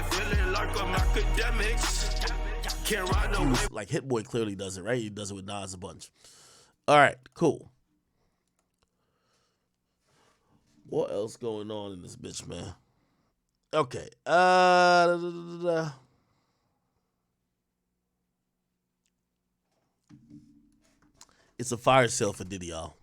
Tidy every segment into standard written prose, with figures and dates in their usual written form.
feeling like I'm academics. Can't ride no wave. Like Hit Boy clearly does it, right? He does it with Nas a bunch. All right, cool. What else going on in this bitch, man? Okay. It's a fire sale for Diddy, y'all.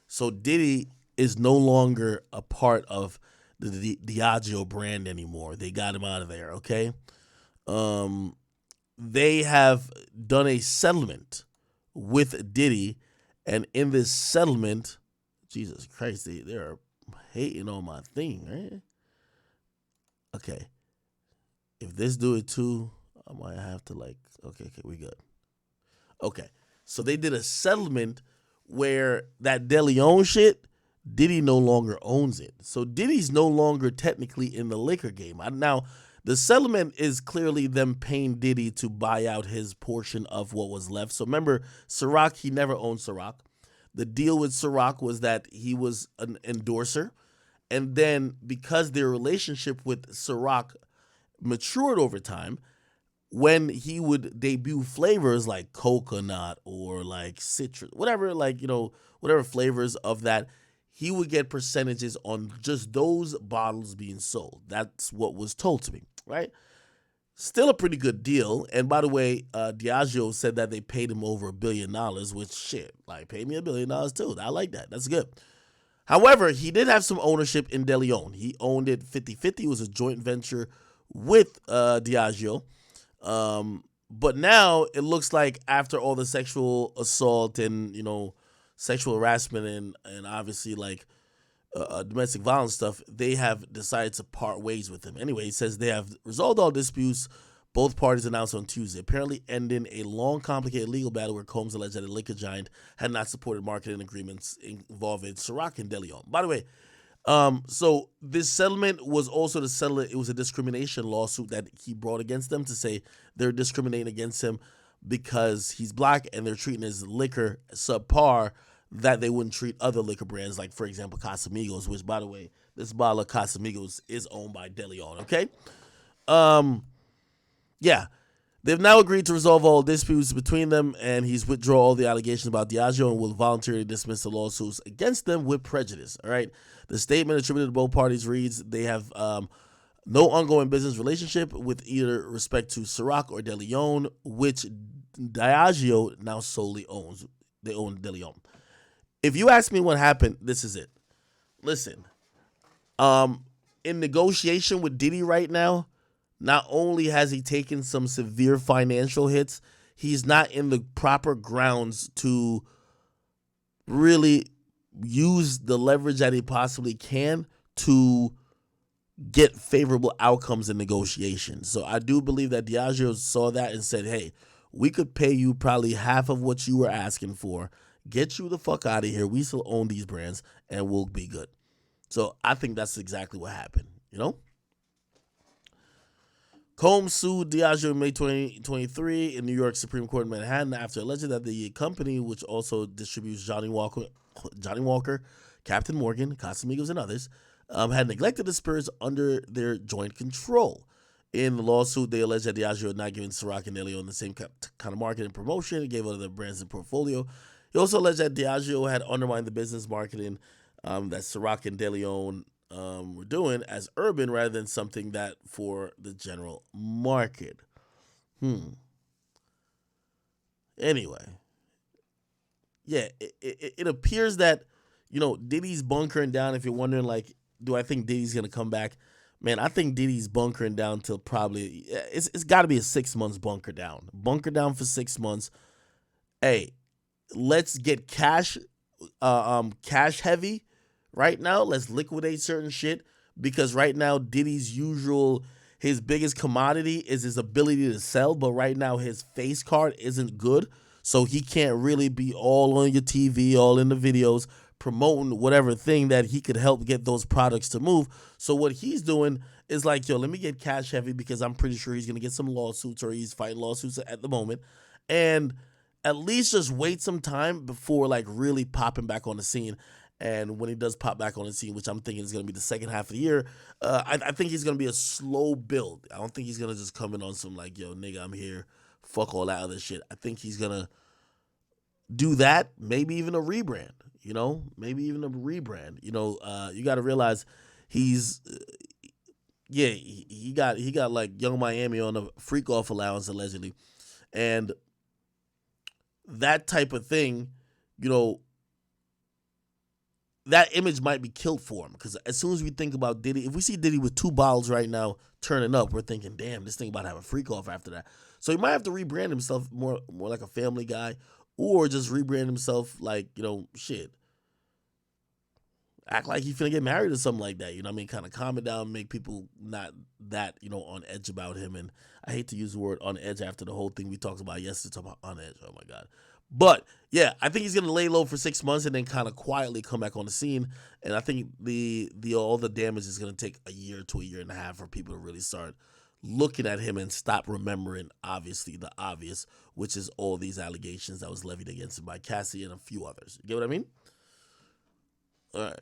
So Diddy is no longer a part of the Diageo brand anymore. They got him out of there, okay? They have done a settlement with Diddy, and in this settlement, Jesus Christ, they're hating on my thing, right? Okay. If this do it too, I might have to okay, we good. Okay. So they did a settlement where that De Leon shit, Diddy no longer owns it. So Diddy's no longer technically in the liquor game. Now, the settlement is clearly them paying Diddy to buy out his portion of what was left. So remember, Ciroc, he never owned Ciroc. The deal with Ciroc was that he was an endorser. And then because their relationship with Ciroc matured over time, when he would debut flavors like coconut or like citrus, whatever, whatever flavors of that, he would get percentages on just those bottles being sold. That's what was told to me, right? Still a pretty good deal. And by the way, Diageo said that they paid him over $1 billion, which shit, pay me $1 billion too. I like that. That's good. However, he did have some ownership in De Leon. He owned it 50-50. It was a joint venture with Diageo. But now it looks like after all the sexual assault and, sexual harassment and obviously domestic violence stuff, they have decided to part ways with him. Anyway, he says they have resolved all disputes. Both parties announced on Tuesday, apparently ending a long, complicated legal battle where Combs alleged that the liquor giant had not supported marketing agreements involving Ciroc and De Leon. By the way, so this settlement was also to settle it. It was a discrimination lawsuit that he brought against them to say they're discriminating against him because he's black and they're treating his liquor subpar that they wouldn't treat other liquor brands, like, for example, Casamigos, which, by the way, this bottle of Casamigos is owned by De Leon, okay? Yeah. They've now agreed to resolve all disputes between them, and he's withdrawn all the allegations about Diageo and will voluntarily dismiss the lawsuits against them with prejudice, all right? The statement attributed to both parties reads, they have no ongoing business relationship with either respect to Ciroc or De Leon, which Diageo now solely owns. They own De Leon. If you ask me what happened, this is it. Listen, in negotiation with Diddy right now, not only has he taken some severe financial hits, he's not in the proper grounds to really use the leverage that he possibly can to get favorable outcomes in negotiations. So I do believe that Diageo saw that and said, hey, we could pay you probably half of what you were asking for. Get you the fuck out of here. We still own these brands and we'll be good. So I think that's exactly what happened, Combs sued Diageo in May 2023 in New York Supreme Court in Manhattan after alleging that the company, which also distributes Johnny Walker, Captain Morgan, Casamigos, and others, had neglected the spirits under their joint control. In the lawsuit, they alleged that Diageo had not given Ciroc and De Leon the same kind of marketing and promotion. It gave other brands in portfolio. He also alleged that Diageo had undermined the business marketing that Ciroc and De Leon were doing as urban rather than something that for the general market. Anyway, yeah, it appears that, Diddy's bunkering down. If you're wondering, do I think Diddy's going to come back? Man, I think Diddy's bunkering down till probably, it's got to be a 6 months bunker down. Bunker down for 6 months. Hey, let's get cash heavy right now. Let's liquidate certain shit because right now his biggest commodity is his ability to sell, but right now his face card isn't good, so he can't really be all on your TV, all in the videos, promoting whatever thing that he could help get those products to move. So what he's doing is let me get cash heavy because I'm pretty sure he's going to get some lawsuits or he's fighting lawsuits at the moment, and at least just wait some time before really popping back on the scene. And when he does pop back on the scene, which I'm thinking is going to be the second half of the year, I think he's going to be a slow build. I don't think he's going to just come in on some like, yo, nigga, I'm here. Fuck all that other shit. I think he's going to do that, maybe even a rebrand, maybe even a rebrand. You got to realize he's, he got like Young Miami on a freak off allowance allegedly. And that type of thing, that image might be killed for him, because as soon as we think about Diddy, if we see Diddy with 2 bottles right now turning up, we're thinking, damn, this thing about to have a freak off after that. So he might have to rebrand himself more like a family guy, or just rebrand himself like, shit. Act like he finna get married or something like that. You know what I mean? Kind of calm it down, make people not that, on edge about him. And I hate to use the word on edge after the whole thing we talked about yesterday, talking about on edge. Oh my God. But yeah, I think he's gonna lay low for 6 months and then kind of quietly come back on the scene. And I think the all the damage is gonna take a year to a year and a half for people to really start looking at him and stop remembering obviously the obvious, which is all these allegations that was levied against him by Cassie and a few others. You get what I mean? All right.